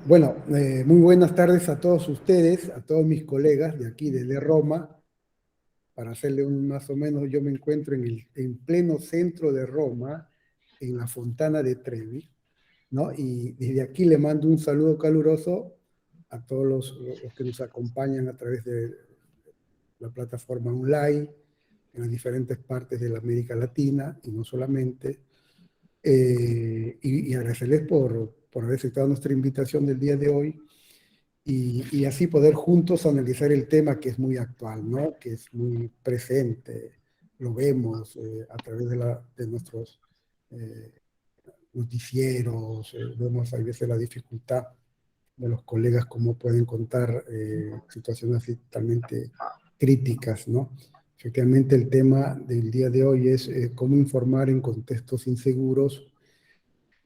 Bueno, muy buenas tardes a todos ustedes, a todos mis colegas de aquí, desde Roma. Para hacerle un más o menos, yo me encuentro en pleno centro de Roma, en la Fontana de Trevi, ¿no? Y desde aquí le mando un saludo caluroso a todos los que nos acompañan a través de la plataforma online, en las diferentes partes de la América Latina, y no solamente. Y agradecerles por haber aceptado nuestra invitación del día de hoy y así poder juntos analizar el tema que es muy actual, ¿no? Que es muy presente, lo vemos a través de nuestros eh, noticieros, vemos a veces la dificultad de los colegas cómo pueden contar situaciones así totalmente críticas, ¿no? Efectivamente, el tema del día de hoy es cómo informar en contextos inseguros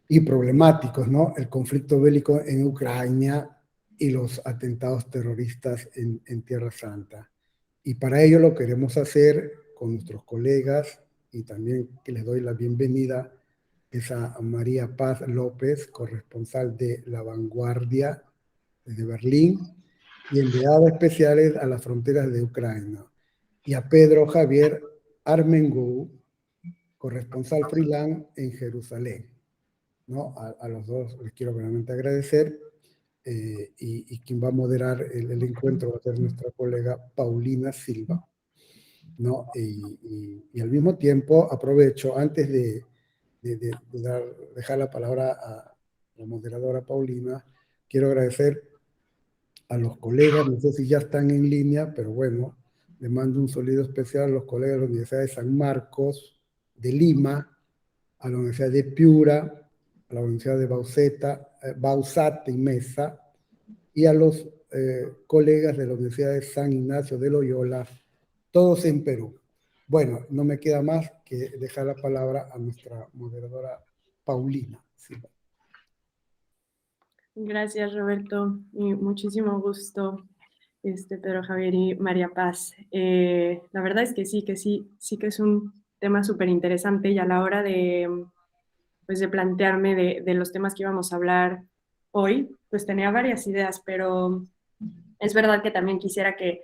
y problemáticos, ¿no? El conflicto bélico en Ucrania y los atentados terroristas en Tierra Santa. Y para ello lo queremos hacer con nuestros colegas y también que les doy la bienvenida es a María Paz López, corresponsal de La Vanguardia de Berlín y enviada especiales a las fronteras de Ucrania, y a Pedro Javier Armengou, corresponsal freelance en Jerusalén. ¿No? A los dos les quiero realmente agradecer y quien va a moderar el encuentro va a ser nuestra colega Paulina Silva, ¿no? Y al mismo tiempo aprovecho, antes de dejar la palabra a la moderadora Paulina, quiero agradecer a los colegas, no sé si ya están en línea, pero bueno, le mando un saludo especial a los colegas de la Universidad de San Marcos, de Lima, a la Universidad de Piura, a la Universidad de Bausat y Mesa, y a los colegas de la Universidad de San Ignacio de Loyola, todos en Perú. Bueno, no me queda más que dejar la palabra a nuestra moderadora Paulina. Sí. Gracias, Roberto, y muchísimo gusto, Pedro Javier y María Paz. La verdad es que sí que es un tema súper interesante y a la hora pues, de plantearme de los temas que íbamos a hablar hoy, pues tenía varias ideas, pero es verdad que también quisiera que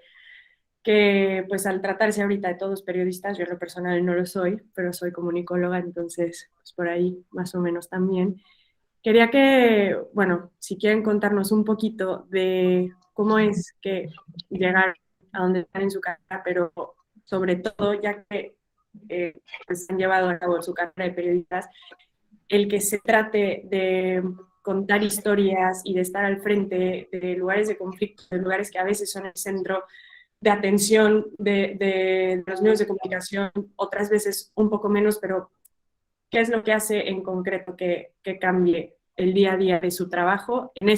pues al tratarse ahorita de todos periodistas, yo en lo personal no lo soy, pero soy comunicóloga, entonces pues por ahí más o menos también. Quería que, bueno, si quieren contarnos un poquito de cómo es que llegaron a donde están en su carrera, pero sobre todo ya que pues han llevado a cabo su carrera de periodistas, el que se trate de contar historias y de estar al frente de lugares de conflicto, de lugares que a veces son el centro de atención de los medios de comunicación, otras veces un poco menos, pero ¿qué es lo que hace en concreto que cambie el día a día de su trabajo en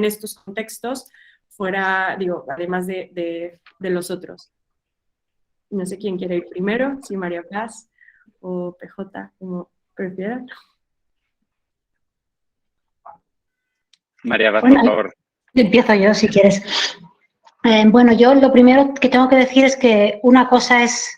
estos contextos, fuera, digo, además de los otros? No sé quién quiere ir primero, si María Paz o PJ, como prefieran. María Paz, Bueno, por favor. empiezo yo si quieres. Bueno, yo lo primero que tengo que decir es que una cosa es,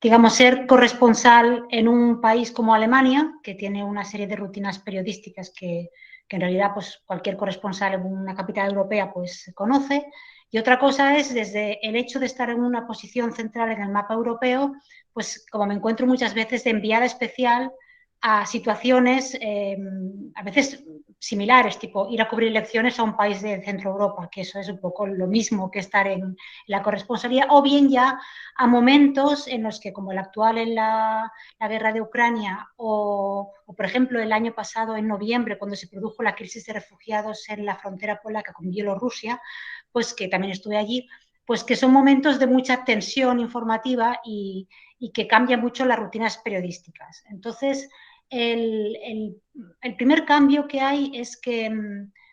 digamos, ser corresponsal en un país como Alemania, que tiene una serie de rutinas periodísticas que en realidad pues, cualquier corresponsal en una capital europea pues, conoce. Y otra cosa es, desde el hecho de estar en una posición central en el mapa europeo, pues como me encuentro muchas veces de enviada especial a situaciones a veces similares, tipo ir a cubrir elecciones a un país de Centro Europa, que eso es un poco lo mismo que estar en la corresponsalía, o bien ya a momentos en los que, como el actual en la guerra de Ucrania, o, por ejemplo, el año pasado, en noviembre, cuando se produjo la crisis de refugiados en la frontera polaca con Bielorrusia, pues que también estuve allí, pues que son momentos de mucha tensión informativa y que cambian mucho las rutinas periodísticas. Entonces, el primer cambio que hay es que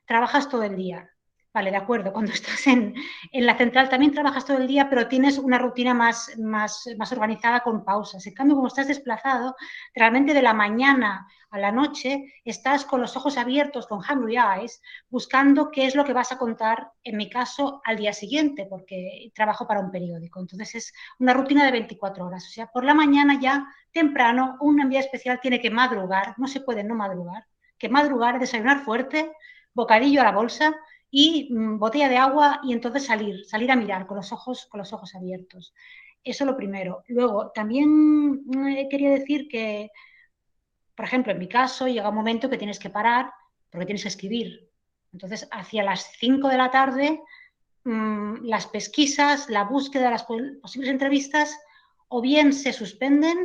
trabajas todo el día. Vale, de acuerdo, cuando estás en la central también trabajas todo el día, pero tienes una rutina más organizada con pausas. En cambio, como estás desplazado, realmente de la mañana a la noche estás con los ojos abiertos, con hungry eyes, buscando qué es lo que vas a contar, en mi caso, al día siguiente, porque trabajo para un periódico. Entonces es una rutina de 24 horas. O sea, por la mañana ya temprano, un enviado especial tiene que madrugar, no se puede no madrugar, que madrugar, desayunar fuerte, bocadillo a la bolsa y botella de agua y entonces salir a mirar con los ojos abiertos. Eso lo primero. Luego, también quería decir que, por ejemplo, en mi caso llega un momento que tienes que parar porque tienes que escribir. Entonces, hacia las 5 de la tarde, las pesquisas, la búsqueda de las posibles entrevistas, o bien se suspenden,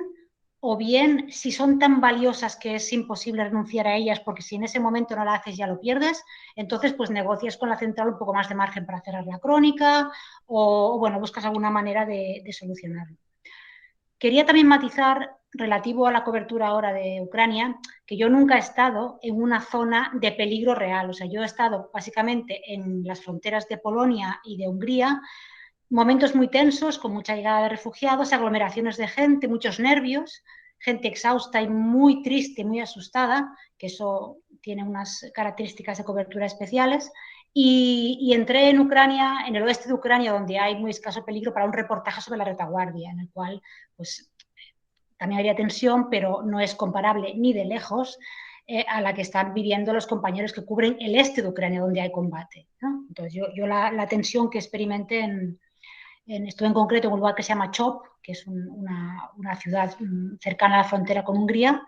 o bien, si son tan valiosas que es imposible renunciar a ellas, porque si en ese momento no la haces ya lo pierdes, entonces pues negocias con la central un poco más de margen para cerrar la crónica, o bueno, buscas alguna manera de solucionarlo. Quería también matizar, relativo a la cobertura ahora de Ucrania, que yo nunca he estado en una zona de peligro real. O sea, yo he estado básicamente en las fronteras de Polonia y de Hungría, momentos muy tensos, con mucha llegada de refugiados, aglomeraciones de gente, muchos nervios, gente exhausta y muy triste, muy asustada, que eso tiene unas características de cobertura especiales. Y entré en Ucrania, en el oeste de Ucrania, donde hay muy escaso peligro, para un reportaje sobre la retaguardia, en el cual pues también había tensión, pero no es comparable ni de lejos a la que están viviendo los compañeros que cubren el este de Ucrania, donde hay combate, ¿no? Entonces, yo la tensión que experimenté estuve en concreto en un lugar que se llama Chop, que es una ciudad cercana a la frontera con Hungría.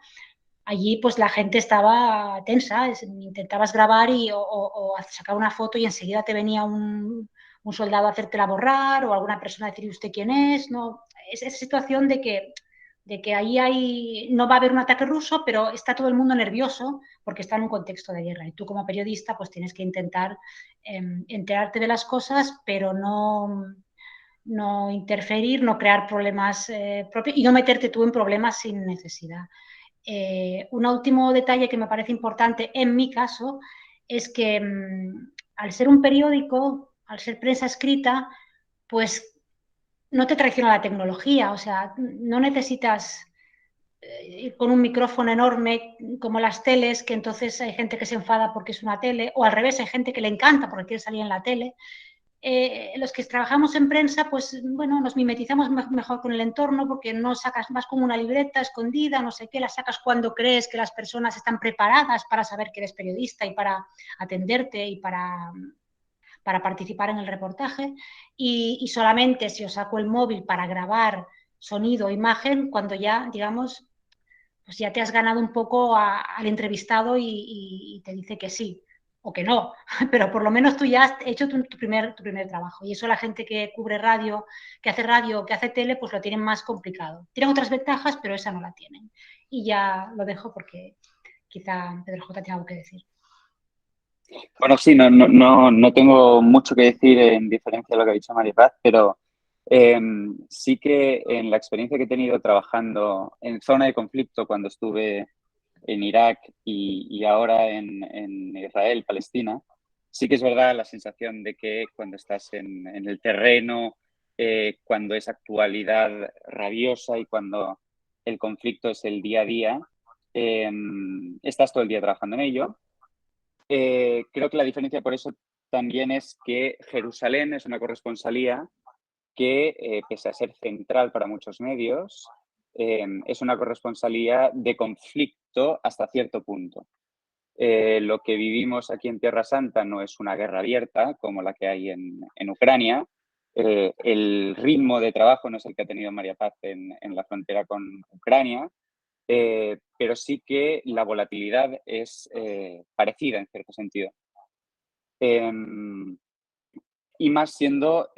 Allí, pues la gente estaba tensa, intentabas grabar o sacar una foto y enseguida te venía un soldado a hacértela borrar o alguna persona a decir usted quién es, ¿no? Es esa situación de que ahí no va a haber un ataque ruso, pero está todo el mundo nervioso porque está en un contexto de guerra. Y tú como periodista pues tienes que intentar enterarte de las cosas, pero no interferir, no crear problemas propios y no meterte tú en problemas sin necesidad. Un último detalle que me parece importante en mi caso es que al ser un periódico, al ser prensa escrita, pues no te traiciona la tecnología, o sea, no necesitas ir con un micrófono enorme como las teles, que entonces hay gente que se enfada porque es una tele, o al revés, hay gente que le encanta porque quiere salir en la tele. Los que trabajamos en prensa, pues bueno, nos mimetizamos mejor con el entorno porque no sacas más como una libreta escondida, no sé qué, la sacas cuando crees que las personas están preparadas para saber que eres periodista y para atenderte y para participar en el reportaje y solamente si os saco el móvil para grabar sonido o imagen cuando ya, digamos, pues ya te has ganado un poco al entrevistado y te dice que sí o que no, pero por lo menos tú ya has hecho tu primer trabajo y eso la gente que cubre radio, que hace tele, pues lo tienen más complicado. Tienen otras ventajas, pero esa no la tienen. Y ya lo dejo porque quizá Pedro J. tenga algo que decir. Bueno, sí, no tengo mucho que decir en diferencia de lo que ha dicho María Paz, pero sí que en la experiencia que he tenido trabajando en zona de conflicto cuando estuve en Irak y ahora en Israel, Palestina, sí que es verdad la sensación de que cuando estás en el terreno, cuando es actualidad rabiosa y cuando el conflicto es el día a día, estás todo el día trabajando en ello. Creo que la diferencia por eso también es que Jerusalén es una corresponsalía que, pese a ser central para muchos medios, es una corresponsalía de conflicto hasta cierto punto. Lo que vivimos aquí en Tierra Santa no es una guerra abierta como la que hay en Ucrania. El ritmo de trabajo no es el que ha tenido María Paz en la frontera con Ucrania. Pero sí que la volatilidad es parecida en cierto sentido. Y más siendo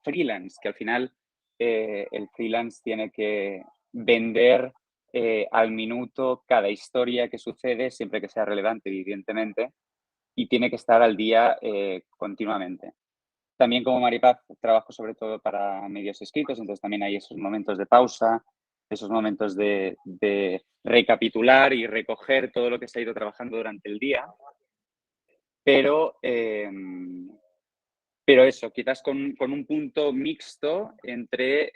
freelance, que al final el freelance tiene que vender al minuto cada historia que sucede, siempre que sea relevante, evidentemente, y tiene que estar al día continuamente. También como Maripaz trabajo sobre todo para medios escritos, entonces también hay esos momentos de pausa, esos momentos de recapitular y recoger todo lo que se ha ido trabajando durante el día. Pero eso, quizás con un punto mixto entre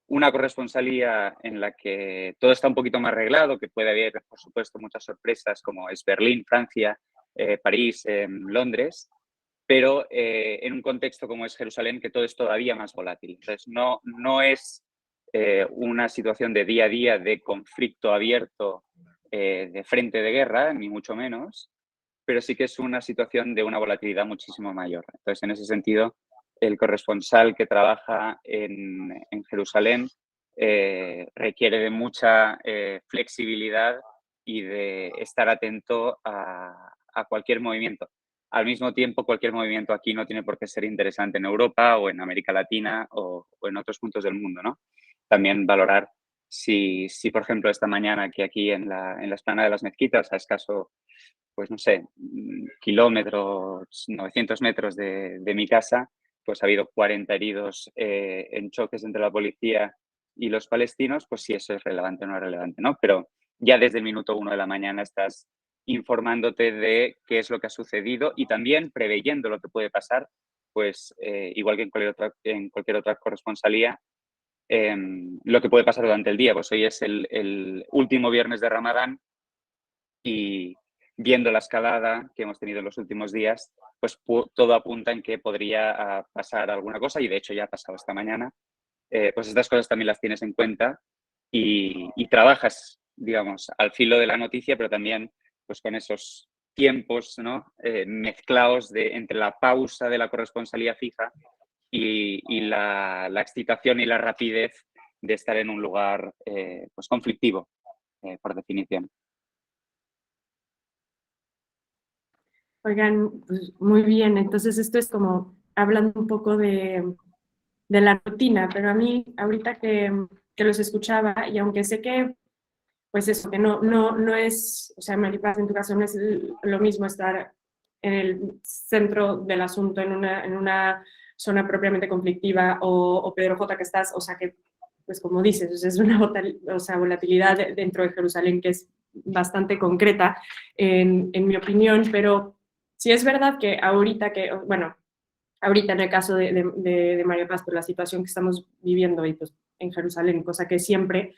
una corresponsalía en la que todo está un poquito más arreglado, que puede haber, por supuesto, muchas sorpresas como es Berlín, Francia, París, Londres, pero en un contexto como es Jerusalén, que todo es todavía más volátil. Entonces, no es una situación de día a día de conflicto abierto de frente de guerra, ni mucho menos, pero sí que es una situación de una volatilidad muchísimo mayor. Entonces, en ese sentido, el corresponsal que trabaja en Jerusalén requiere de mucha flexibilidad y de estar atento a cualquier movimiento. Al mismo tiempo, cualquier movimiento aquí no tiene por qué ser interesante en Europa o en América Latina o en otros puntos del mundo, ¿no? También valorar si por ejemplo, esta mañana que aquí en la explanada de las Mezquitas, a escaso, pues no sé, kilómetros, 900 metros de mi casa, pues ha habido 40 heridos en choques entre la policía y los palestinos, pues si eso es relevante o no es relevante, ¿no? Pero ya desde el minuto 1 de la mañana estás informándote de qué es lo que ha sucedido y también preveyendo lo que puede pasar, pues igual que en cualquier otra corresponsalía, lo que puede pasar durante el día. Pues hoy es el último viernes de Ramadán y viendo la escalada que hemos tenido en los últimos días, pues todo apunta en que podría pasar alguna cosa y de hecho ya ha pasado esta mañana. Pues estas cosas también las tienes en cuenta y trabajas, digamos, al filo de la noticia, pero también pues con esos tiempos, ¿no? Mezclados entre la pausa de la corresponsalía fija y la excitación y la rapidez de estar en un lugar pues conflictivo, por definición. Oigan, pues muy bien, entonces esto es como hablando un poco de la rutina, pero a mí ahorita que los escuchaba y aunque sé que pues eso, que no es, o sea, Maripaz, en tu caso no es lo mismo estar en el centro del asunto, en una zona propiamente conflictiva, o Pedro J, que estás, o sea, que, pues como dices, es una volatilidad dentro de Jerusalén que es bastante concreta, en mi opinión, pero sí es verdad que ahorita ahorita en el caso de María Paz, por la situación que estamos viviendo y pues en Jerusalén, cosa que siempre,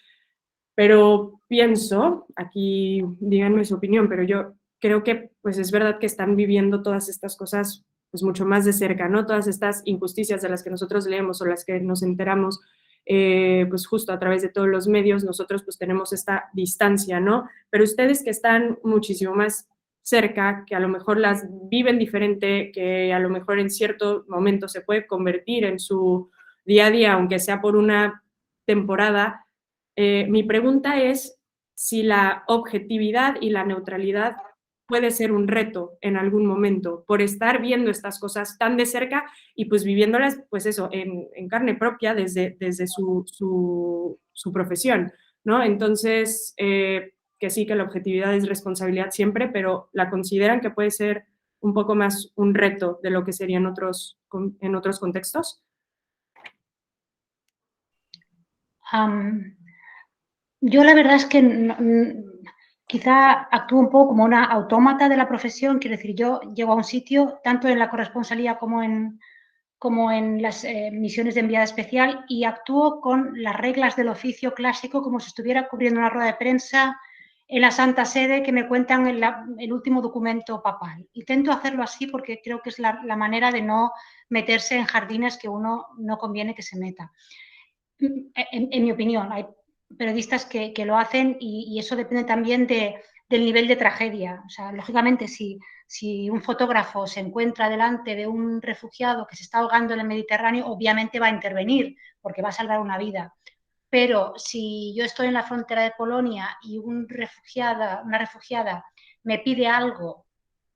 pero pienso, aquí díganme su opinión, pero yo creo que pues es verdad que están viviendo todas estas cosas pues mucho más de cerca, ¿no? Todas estas injusticias de las que nosotros leemos o las que nos enteramos pues justo a través de todos los medios, nosotros pues tenemos esta distancia, ¿no? Pero ustedes que están muchísimo más cerca, que a lo mejor las viven diferente, que a lo mejor en cierto momento se puede convertir en su día a día, aunque sea por una temporada. Mi pregunta es si la objetividad y la neutralidad puede ser un reto en algún momento por estar viendo estas cosas tan de cerca y pues viviéndolas, pues eso, en carne propia desde su profesión, ¿no? Entonces, que sí que la objetividad es responsabilidad siempre, pero ¿la consideran que puede ser un poco más un reto de lo que sería en otros contextos? Yo la verdad es que quizá actúo un poco como una autómata de la profesión, quiero decir, yo llego a un sitio, tanto en la corresponsalía como en las misiones de enviada especial, y actúo con las reglas del oficio clásico, como si estuviera cubriendo una rueda de prensa en la Santa Sede que me cuentan el último documento papal. Intento hacerlo así porque creo que es la manera de no meterse en jardines que uno no conviene que se meta. En mi opinión, hay periodistas que lo hacen y eso depende también del nivel de tragedia. O sea, lógicamente, si un fotógrafo se encuentra delante de un refugiado que se está ahogando en el Mediterráneo, obviamente va a intervenir porque va a salvar una vida. Pero si yo estoy en la frontera de Polonia y una refugiada me pide algo,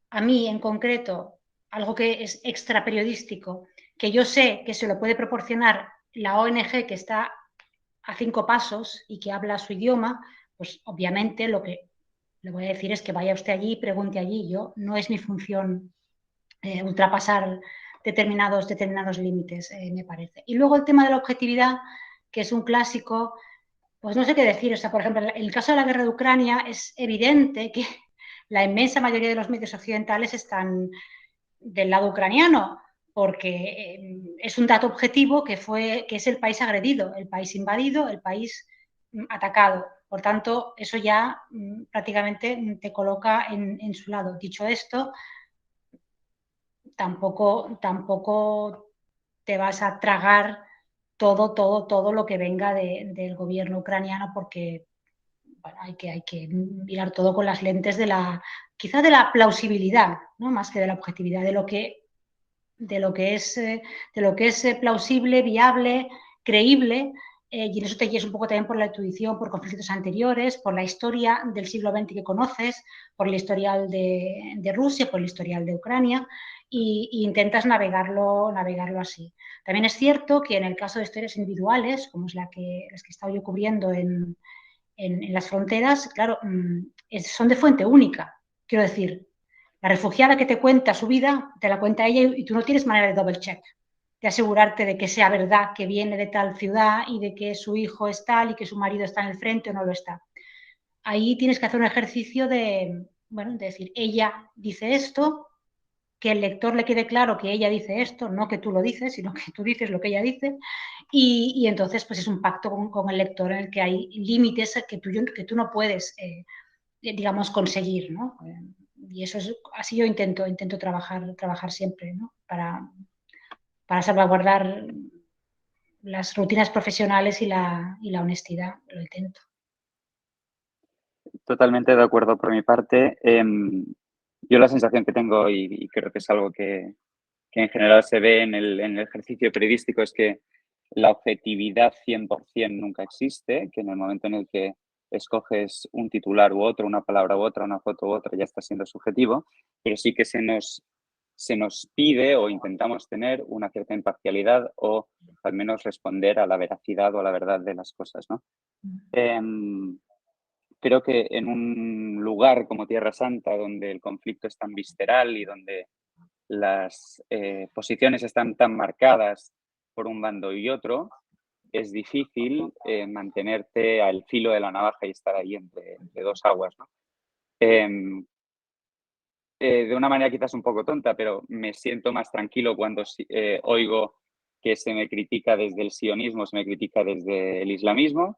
a mí en concreto, algo que es extra periodístico, que yo sé que se lo puede proporcionar la ONG que está a 5 pasos y que habla su idioma, pues obviamente lo que le voy a decir es que vaya usted allí y pregunte allí. Yo no es mi función ultrapasar determinados límites, me parece. Y luego el tema de la objetividad, que es un clásico, pues no sé qué decir. O sea, por ejemplo, en el caso de la guerra de Ucrania es evidente que la inmensa mayoría de los medios occidentales están del lado ucraniano, porque es un dato objetivo que es el país agredido, el país invadido, el país atacado. Por tanto, eso ya prácticamente te coloca en su lado. Dicho esto, tampoco te vas a tragar todo lo que venga del gobierno ucraniano, porque bueno, hay que mirar todo con las lentes quizá de la plausibilidad, ¿no? Más que de la objetividad, de lo que es plausible, viable, creíble, y en eso te guías un poco también por la intuición, por conflictos anteriores, por la historia del siglo XX que conoces, por el historial de Rusia, por el historial de Ucrania, y intentas navegarlo así. También es cierto que en el caso de historias individuales, como es las que he estado yo cubriendo en las fronteras, claro, son de fuente única. Quiero decir, la refugiada que te cuenta su vida, te la cuenta ella y tú no tienes manera de double check, de asegurarte de que sea verdad que viene de tal ciudad y de que su hijo es tal y que su marido está en el frente o no lo está. Ahí tienes que hacer un ejercicio de decir, ella dice esto, que el lector le quede claro que ella dice esto, no que tú lo dices, sino que tú dices lo que ella dice, y entonces pues es un pacto con el lector en el que hay límites que tú no puedes, digamos, conseguir, ¿no? Y eso es, así yo intento trabajar siempre, ¿no? Para salvaguardar las rutinas profesionales y la honestidad, lo intento. Totalmente de acuerdo por mi parte. Yo la sensación que tengo, y creo que es algo que en general se ve en el ejercicio periodístico, es que la objetividad 100% nunca existe, que en el momento en el que escoges un titular u otro, una palabra u otra, una foto u otra, ya está siendo subjetivo, pero sí que se nos pide o intentamos tener una cierta imparcialidad o al menos responder a la veracidad o a la verdad de las cosas, ¿no? Creo que en un lugar como Tierra Santa, donde el conflicto es tan visceral y donde las posiciones están tan marcadas por un bando y otro, es difícil mantenerte al filo de la navaja y estar ahí entre dos aguas, ¿no? De una manera quizás un poco tonta, pero me siento más tranquilo cuando oigo que se me critica desde el sionismo, se me critica desde el islamismo,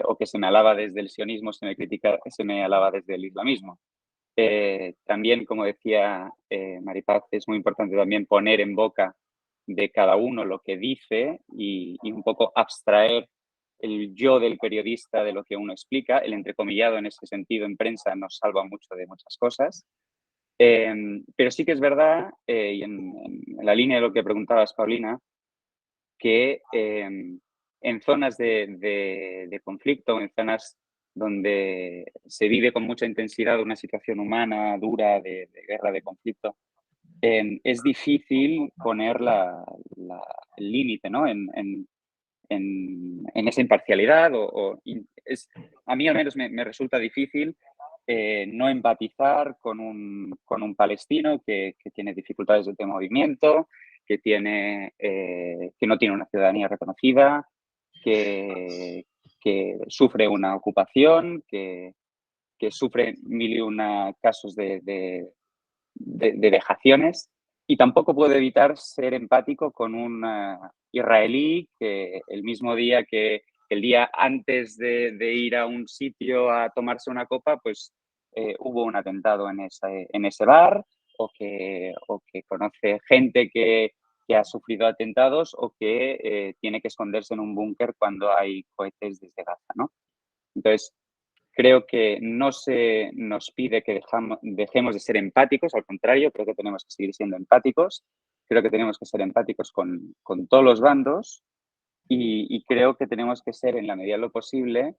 o que se me alaba desde el sionismo, se me alaba desde el islamismo. También, como decía Maripaz, es muy importante también poner en boca de cada uno lo que dice y un poco abstraer el yo del periodista de lo que uno explica. El entrecomillado en ese sentido en prensa nos salva mucho de muchas cosas. Pero sí que es verdad, y en la línea de lo que preguntabas, Paulina, que en zonas de conflicto, en zonas donde se vive con mucha intensidad una situación humana dura de guerra, de conflicto, es difícil poner el límite, ¿no? en esa imparcialidad. A mí al menos me resulta difícil no empatizar con un palestino que tiene dificultades de movimiento, que no tiene una ciudadanía reconocida, que sufre una ocupación, que sufre mil y una casos de vejaciones, y tampoco puedo evitar ser empático con un israelí que el mismo día que el día antes de ir a un sitio a tomarse una copa, pues hubo un atentado en ese bar, o que conoce gente que ha sufrido atentados, o que tiene que esconderse en un búnker cuando hay cohetes desde Gaza, ¿no? Entonces, creo que no se nos pide que dejemos de ser empáticos, al contrario, creo que tenemos que seguir siendo empáticos, creo que tenemos que ser empáticos con todos los bandos, y creo que tenemos que ser, en la medida de lo posible,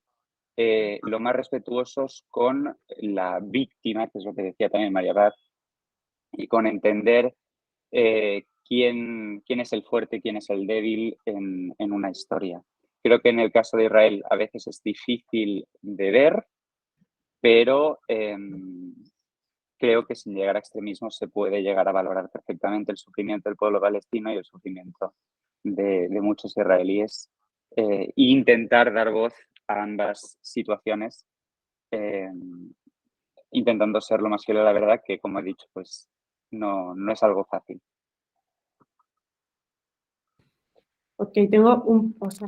lo más respetuosos con la víctima, que es lo que decía también María Paz, y con entender quién es el fuerte y quién es el débil en una historia. Creo que en el caso de Israel a veces es difícil de ver, pero creo que sin llegar a extremismos se puede llegar a valorar perfectamente el sufrimiento del pueblo palestino y el sufrimiento de muchos israelíes, e intentar dar voz a ambas situaciones, intentando ser lo más fiel a la verdad, que, como he dicho, pues no es algo fácil. Ok, tengo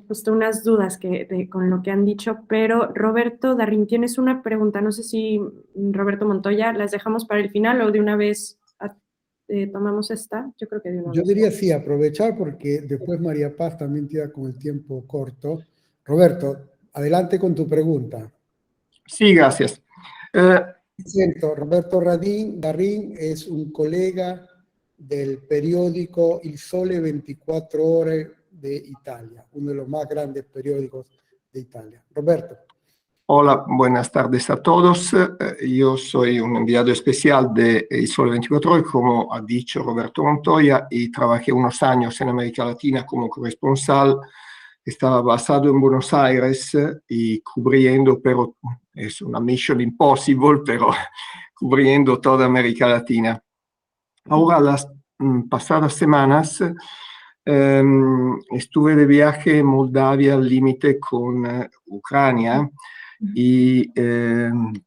justo unas dudas con lo que han dicho, pero Roberto Darrín, tienes una pregunta. No sé si Roberto Montoya las dejamos para el final o de una vez tomamos esta. Yo creo que de una vez. Yo diría sí, aprovechar, porque después María Paz también queda con el tiempo corto. Roberto, adelante con tu pregunta. Sí, gracias. Siento, Roberto Darín es un colega del periódico Il Sole 24 Ore de Italia, uno de los más grandes periódicos de Italia. Roberto. Hola, buenas tardes a todos. Yo soy un enviado especial de Il Sole 24 Horas, como ha dicho Roberto Montoya, y trabajé unos años en América Latina como corresponsal. Estaba basado en Buenos Aires y cubriendo, pero es una mission impossible, pero cubriendo toda América Latina. Ahora, las pasadas semanas, estuve de viaje en Moldavia al límite con Ucrania y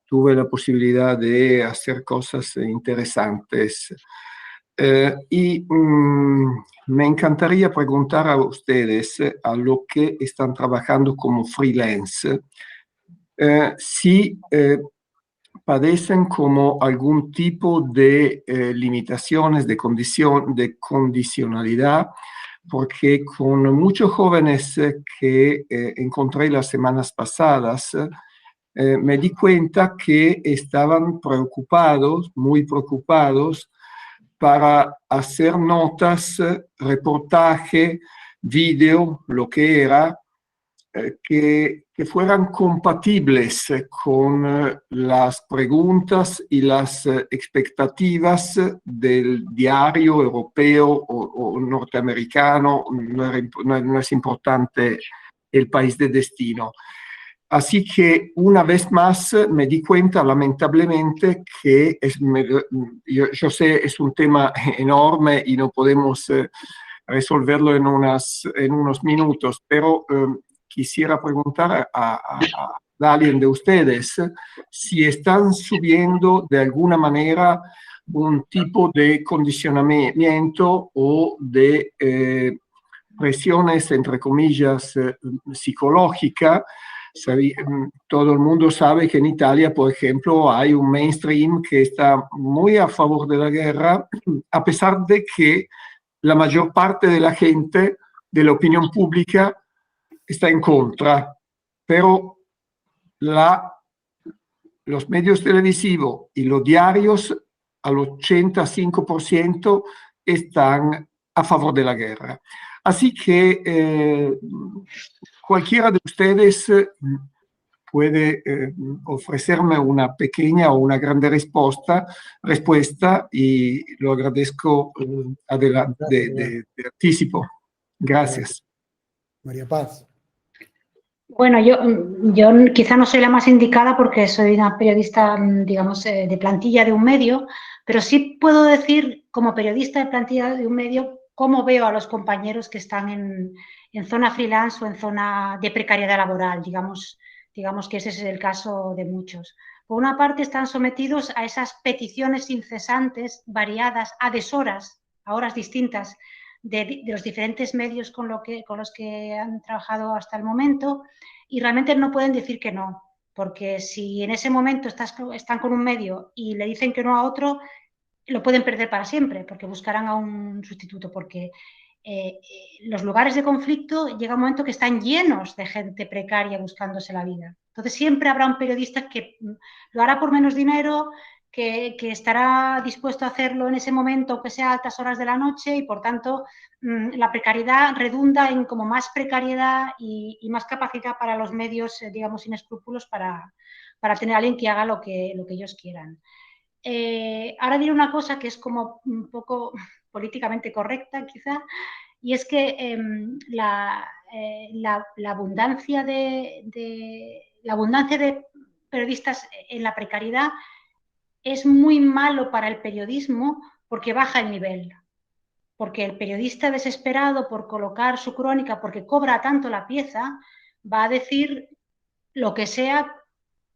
tuve la posibilidad de hacer cosas interesantes. Y me encantaría preguntar a ustedes, a lo que están trabajando como freelance, si padecen como algún tipo de limitaciones, de condicionalidad, porque con muchos jóvenes que encontré las semanas pasadas, me di cuenta que estaban preocupados, muy preocupados, para hacer notas, reportaje, video, lo que era, que fueran compatibles con las preguntas y las expectativas del diario europeo o norteamericano, no es importante el país de destino. Así que una vez más me di cuenta lamentablemente que yo sé es un tema enorme y no podemos resolverlo en unos minutos, pero quisiera preguntar a alguien de ustedes si están subiendo de alguna manera un tipo de condicionamiento o de presiones, entre comillas, psicológica. Todo el mundo sabe que en Italia, por ejemplo, hay un mainstream que está muy a favor de la guerra, a pesar de que la mayor parte de la gente, de la opinión pública, está en contra. Pero los medios televisivos y los diarios al 85% están a favor de la guerra. Así que cualquiera de ustedes puede ofrecerme una pequeña o una grande respuesta y lo agradezco de anticipo. Gracias. María Paz. Bueno, yo quizá no soy la más indicada porque soy una periodista, digamos, de plantilla de un medio, pero sí puedo decir, como periodista de plantilla de un medio, cómo veo a los compañeros que están en zona freelance o en zona de precariedad laboral, digamos que ese es el caso de muchos. Por una parte, están sometidos a esas peticiones incesantes, variadas, a deshoras, a horas distintas, de los diferentes medios con los que han trabajado hasta el momento, y realmente no pueden decir que no, porque si en ese momento están con un medio y le dicen que no a otro, lo pueden perder para siempre, porque buscarán a un sustituto, porque los lugares de conflicto llega un momento que están llenos de gente precaria buscándose la vida. Entonces siempre habrá un periodista que lo hará por menos dinero, que estará dispuesto a hacerlo en ese momento, aunque sea a altas horas de la noche, y por tanto la precariedad redunda en como más precariedad y más capacidad para los medios, digamos, sin escrúpulos para tener a alguien que haga lo que ellos quieran. Ahora diré una cosa que es como un poco políticamente correcta quizá, y es que la abundancia de periodistas en la precariedad es muy malo para el periodismo porque baja el nivel, porque el periodista desesperado por colocar su crónica porque cobra tanto la pieza va a decir lo que sea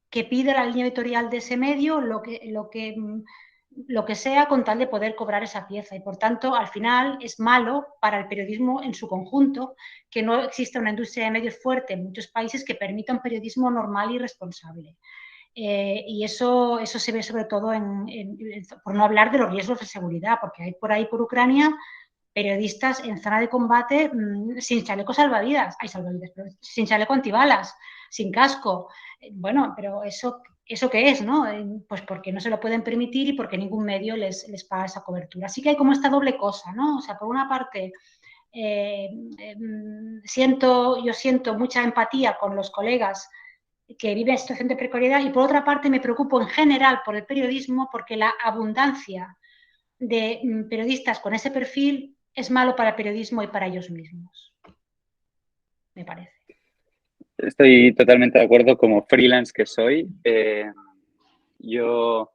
que pide la línea editorial de ese medio, lo que sea con tal de poder cobrar esa pieza, y por tanto al final es malo para el periodismo en su conjunto que no exista una industria de medios fuerte en muchos países que permita un periodismo normal y responsable. Y eso se ve sobre todo por no hablar de los riesgos de seguridad, porque hay por ahí por Ucrania periodistas en zona de combate sin chaleco salvavidas, pero sin chaleco antibalas, sin casco. Bueno, pero ¿eso qué es, no? Pues porque no se lo pueden permitir y porque ningún medio les paga esa cobertura. Así que hay como esta doble cosa, ¿no? O sea, por una parte, yo siento mucha empatía con los colegas que viven en situación de precariedad y por otra parte me preocupo en general por el periodismo porque la abundancia de periodistas con ese perfil es malo para el periodismo y para ellos mismos, me parece. Estoy totalmente de acuerdo. Como freelance que soy, yo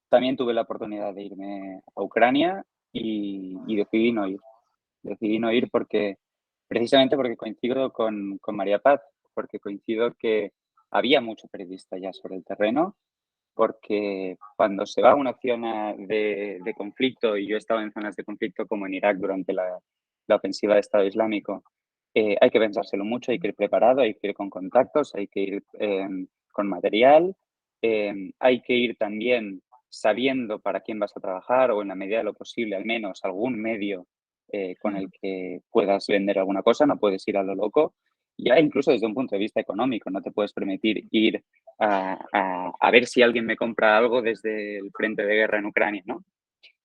también tuve la oportunidad de irme a Ucrania y decidí no ir. Decidí no ir precisamente porque coincido con María Paz, porque coincido que había mucho periodista ya sobre el terreno, porque cuando se va a una zona de conflicto, y yo he estado en zonas de conflicto como en Irak durante la ofensiva de Estado Islámico, hay que pensárselo mucho, hay que ir preparado, hay que ir con contactos, hay que ir con material, hay que ir también sabiendo para quién vas a trabajar o en la medida de lo posible al menos algún medio con el que puedas vender alguna cosa, no puedes ir a lo loco. Ya incluso desde un punto de vista económico, no te puedes permitir ir a ver si alguien me compra algo desde el frente de guerra en Ucrania, ¿no?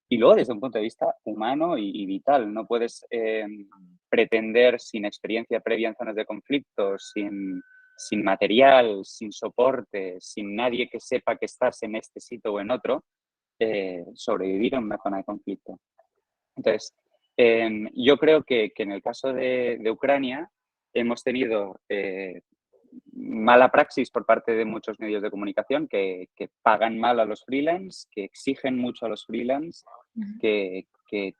Y luego desde un punto de vista humano y vital, no puedes pretender sin experiencia previa en zonas de conflicto, sin material, sin soporte, sin nadie que sepa que estás en este sitio o en otro, sobrevivir en una zona de conflicto. Entonces, yo creo que en el caso de Ucrania hemos tenido mala praxis por parte de muchos medios de comunicación que pagan mal a los freelance, que exigen mucho a los freelance, que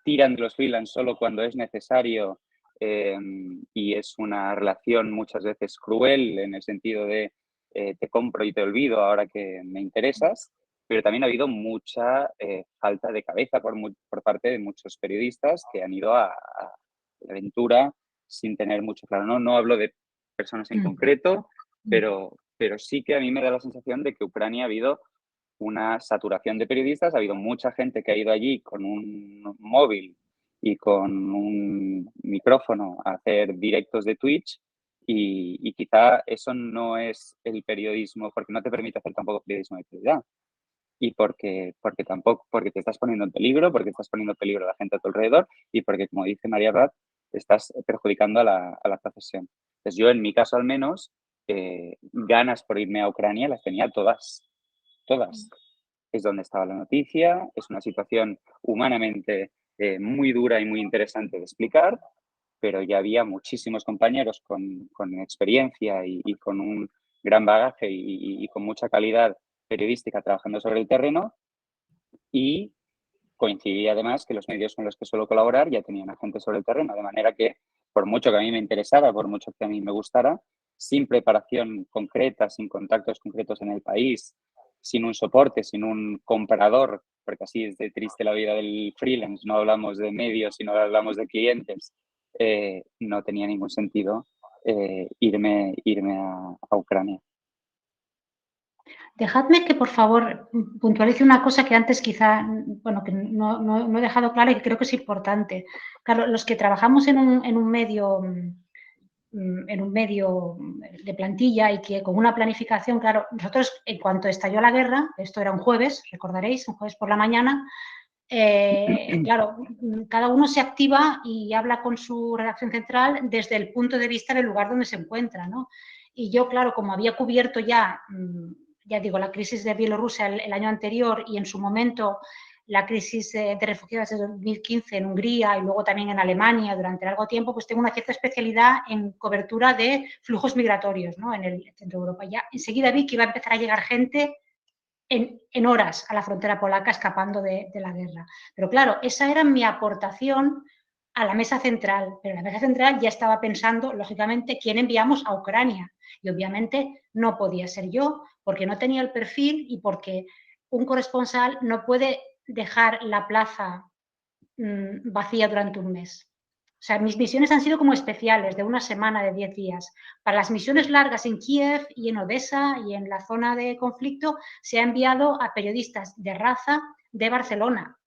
tiran de los freelance solo cuando es necesario y es una relación muchas veces cruel en el sentido de te compro y te olvido ahora que me interesas, pero también ha habido mucha falta de cabeza por parte de muchos periodistas que han ido a la aventura sin tener mucho claro. No hablo de personas en concreto, pero sí que a mí me da la sensación de que Ucrania ha habido una saturación de periodistas, ha habido mucha gente que ha ido allí con un móvil y con un micrófono a hacer directos de Twitch y quizá eso no es el periodismo, porque no te permite hacer tampoco periodismo de calidad y porque te estás poniendo en peligro, porque estás poniendo en peligro a la gente a tu alrededor y porque, como dice María Paz, estás perjudicando a la profesión. Entonces yo, en mi caso al menos, ganas por irme a Ucrania las tenía todas. Es donde estaba la noticia, es una situación humanamente muy dura y muy interesante de explicar, pero ya había muchísimos compañeros con experiencia y con un gran bagaje y con mucha calidad periodística trabajando sobre el terreno y coincidía además que los medios con los que suelo colaborar ya tenían a gente sobre el terreno, de manera que por mucho que a mí me interesara, por mucho que a mí me gustara, sin preparación concreta, sin contactos concretos en el país, sin un soporte, sin un comprador, porque así es de triste la vida del freelance, no hablamos de medios, sino hablamos de clientes, no tenía ningún sentido irme a Ucrania. Dejadme que, por favor, puntualice una cosa que antes quizá, bueno, que no he dejado clara y que creo que es importante. Claro, los que trabajamos en un medio de plantilla y que con una planificación, claro, nosotros en cuanto estalló la guerra, esto era un jueves, recordaréis, un jueves por la mañana, claro, cada uno se activa y habla con su redacción central desde el punto de vista del lugar donde se encuentra, ¿no? Y yo, claro, como había cubierto ya digo, la crisis de Bielorrusia el año anterior y en su momento la crisis de refugiados de 2015 en Hungría y luego también en Alemania durante largo tiempo, pues tengo una cierta especialidad en cobertura de flujos migratorios, ¿no? En el centro de Europa. Ya enseguida vi que iba a empezar a llegar gente en horas a la frontera polaca escapando de la guerra. Pero claro, esa era mi aportación a la mesa central, pero la mesa central ya estaba pensando, lógicamente, quién enviamos a Ucrania. Y obviamente no podía ser yo, porque no tenía el perfil y porque un corresponsal no puede dejar la plaza vacía durante un mes. O sea, mis misiones han sido como especiales, de una semana, de 10 días. Para las misiones largas en Kiev y en Odessa y en la zona de conflicto, se ha enviado a periodistas de raza de Barcelona,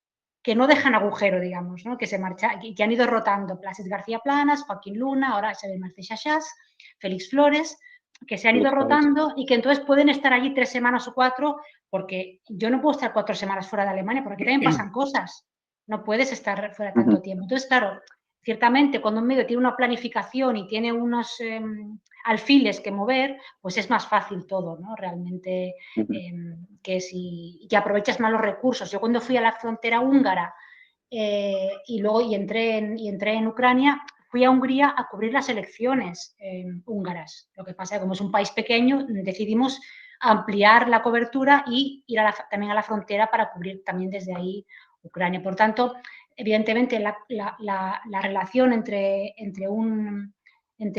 que no dejan agujero, digamos, ¿no? Que se marcha, que han ido rotando. Places García Planas, Joaquín Luna, ahora Isabel Martí Chachás, Félix Flores, que se han ido rotando y que entonces pueden estar allí 3 semanas o 4, porque yo no puedo estar 4 semanas fuera de Alemania, porque aquí también pasan cosas. No puedes estar fuera tanto tiempo. Entonces, claro, ciertamente cuando un medio tiene una planificación y tiene unos alfiles que mover, pues es más fácil todo, ¿no? Realmente, que aprovechas más los recursos. Yo cuando fui a la frontera húngara y luego entré en Ucrania, fui a Hungría a cubrir las elecciones húngaras. Lo que pasa es que como es un país pequeño, decidimos ampliar la cobertura y ir también a la frontera para cubrir también desde ahí Ucrania. Por tanto, evidentemente, la relación entre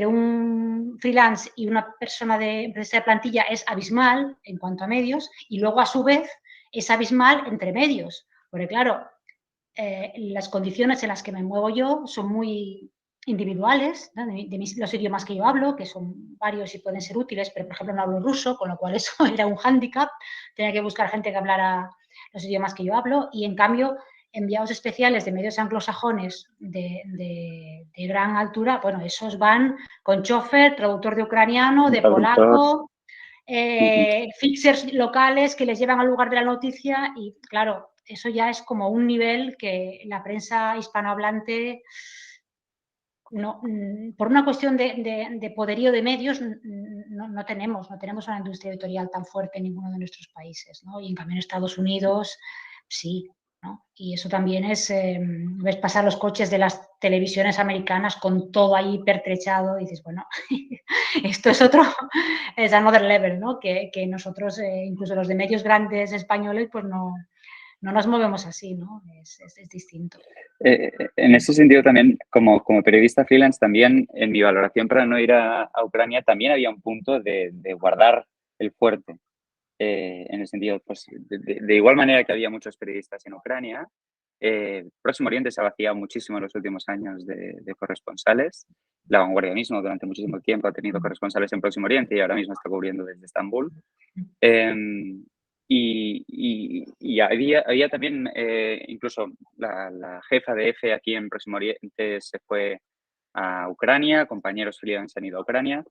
un freelance y una persona de empresa de plantilla es abismal en cuanto a medios, y luego, a su vez, es abismal entre medios. Porque, claro, las condiciones en las que me muevo yo son muy individuales, ¿no? Los idiomas que yo hablo, que son varios y pueden ser útiles, pero, por ejemplo, no hablo ruso, con lo cual eso era un hándicap. Tenía que buscar gente que hablara los idiomas que yo hablo, y, en cambio, enviados especiales de medios anglosajones de gran altura, bueno, esos van con chofer, traductor de ucraniano, de polaco, fixers locales que les llevan al lugar de la noticia, y, claro, eso ya es como un nivel que la prensa hispanohablante, no, por una cuestión de poderío de medios, no tenemos una industria editorial tan fuerte en ninguno de nuestros países, ¿no? Y, en cambio, en Estados Unidos sí, ¿no? Y eso también es, ves pasar los coches de las televisiones americanas con todo ahí pertrechado y dices, bueno, esto es es another level, ¿no? Que nosotros, incluso los de medios grandes españoles, pues no nos movemos así, ¿no? Es distinto. En ese sentido también, como periodista freelance, también en mi valoración para no ir a Ucrania, también había un punto de guardar el fuerte. En el sentido, pues, de igual manera que había muchos periodistas en Ucrania, Próximo Oriente se ha vaciado muchísimo en los últimos años de corresponsales. La Vanguardia mismo durante muchísimo tiempo ha tenido corresponsales en Próximo Oriente y ahora mismo está cubriendo desde Estambul. Y había también, incluso la jefa de EFE aquí en Próximo Oriente se fue a Ucrania, compañeros freelance han ido a Ucrania.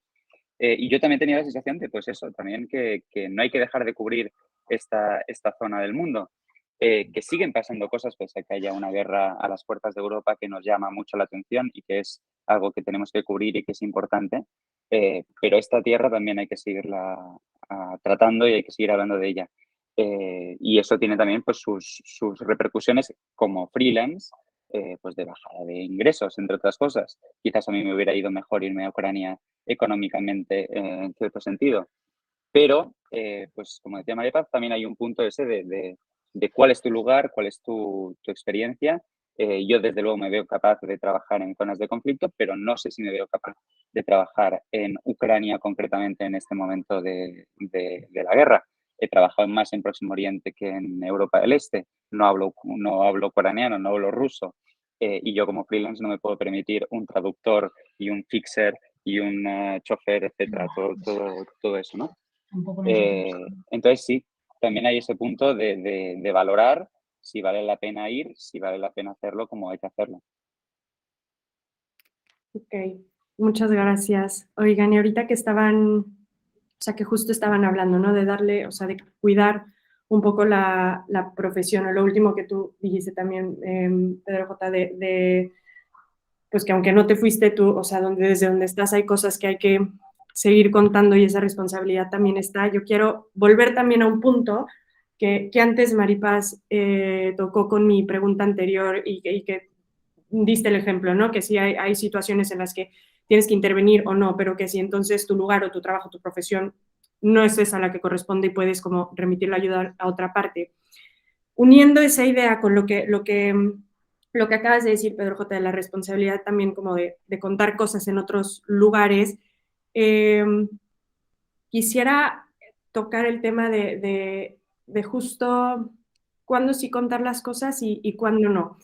Y yo también tenía la sensación de, pues eso, también que no hay que dejar de cubrir esta zona del mundo. Que siguen pasando cosas, pese a que haya una guerra a las puertas de Europa que nos llama mucho la atención y que es algo que tenemos que cubrir y que es importante. Pero esta tierra también hay que seguirla tratando y hay que seguir hablando de ella. Y eso tiene también, pues, sus repercusiones como freelance, pues de bajada de ingresos, entre otras cosas. Quizás a mí me hubiera ido mejor irme a Ucrania económicamente, en cierto sentido. Pero, pues como decía María Paz, también hay un punto ese de cuál es tu lugar, cuál es tu experiencia. Yo, desde luego, me veo capaz de trabajar en zonas de conflicto, pero no sé si me veo capaz de trabajar en Ucrania concretamente en este momento de la guerra. He trabajado más en Próximo Oriente que en Europa del Este. No hablo ucraniano, no hablo ruso. Y yo, como freelance, no me puedo permitir un traductor y un fixer y un chofer, etcétera, todo eso, ¿no? Entonces sí, también hay ese punto de valorar si vale la pena ir, si vale la pena hacerlo, como hay que hacerlo. Ok, muchas gracias. Oigan, y ahorita que que justo estaban hablando, ¿no? De darle, o sea, de cuidar un poco la profesión, o lo último que tú dijiste también, Pedro J., pues que aunque no te fuiste tú, o sea, desde donde estás hay cosas que hay que seguir contando y esa responsabilidad también está. Yo quiero volver también a un punto que antes Maripaz tocó con mi pregunta anterior y que diste el ejemplo, ¿no? Que sí hay situaciones en las que tienes que intervenir o no, pero que si entonces tu lugar o tu trabajo, tu profesión no es esa la que corresponde y puedes como remitir la ayuda a otra parte. Uniendo esa idea con lo que acabas de decir, Pedro J., de la responsabilidad también como de contar cosas en otros lugares, quisiera tocar el tema de justo cuándo sí contar las cosas y cuándo no.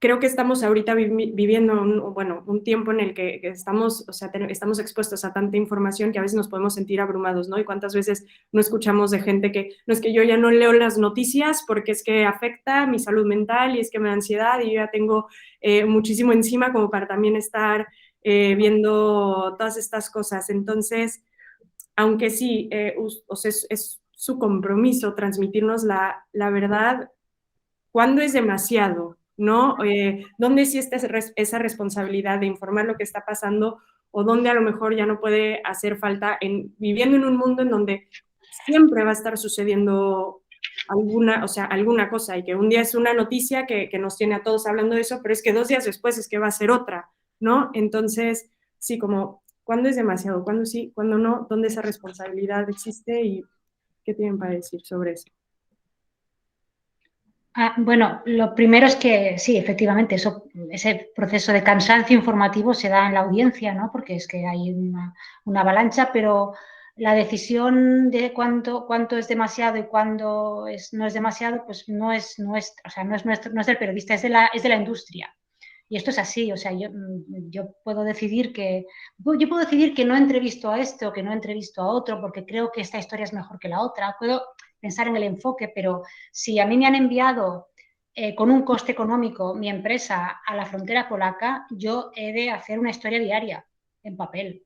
creo que estamos ahorita viviendo un tiempo en el que estamos, o sea, estamos expuestos a tanta información que a veces nos podemos sentir abrumados, ¿no? Y cuántas veces no escuchamos de gente que, no es que yo ya no leo las noticias porque es que afecta mi salud mental y es que me da ansiedad y yo ya tengo muchísimo encima como para también estar viendo todas estas cosas. Entonces, aunque sí, o sea, es su compromiso transmitirnos la verdad, ¿cuándo es demasiado? ¿No? ¿Dónde sí está esa responsabilidad de informar lo que está pasando o dónde a lo mejor ya no puede hacer falta viviendo en un mundo en donde siempre va a estar sucediendo alguna cosa y que un día es una noticia que nos tiene a todos hablando de eso, pero es que 2 días después es que va a ser otra, ¿no? Entonces, sí, como, ¿cuándo es demasiado? ¿Cuándo sí? ¿Cuándo no? ¿Dónde esa responsabilidad existe? ¿Y qué tienen para decir sobre eso? Bueno, lo primero es que sí, efectivamente, ese proceso de cansancio informativo se da en la audiencia, ¿no? Porque es que hay una avalancha, pero la decisión de cuánto es demasiado y cuándo no es demasiado, pues no es del periodista, es de la industria. Y esto es así, o sea, yo puedo decidir que no entrevisto a este o que no entrevisto a otro porque creo que esta historia es mejor que la otra. Puedo pensar en el enfoque, pero si a mí me han enviado con un coste económico mi empresa a la frontera polaca, yo he de hacer una historia diaria en papel.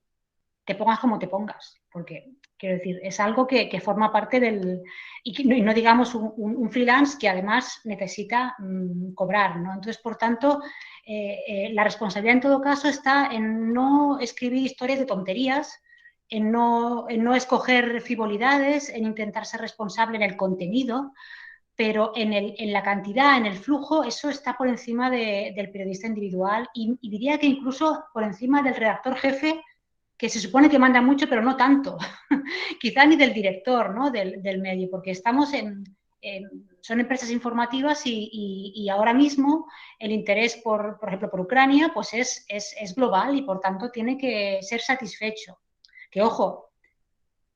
Te pongas como te pongas, porque quiero decir, es algo que forma parte del... Y no digamos un freelance que además necesita cobrar, ¿no? Entonces, por tanto, la responsabilidad en todo caso está en no escribir historias de tonterías, en no escoger frivolidades, en intentar ser responsable en el contenido, pero en la cantidad, en el flujo, eso está por encima del periodista individual y diría que incluso por encima del redactor jefe, que se supone que manda mucho, pero no tanto. Quizá ni del director, ¿no? del medio, porque estamos son empresas informativas y ahora mismo el interés, por ejemplo, por Ucrania, pues es global y por tanto tiene que ser satisfecho. Que ojo,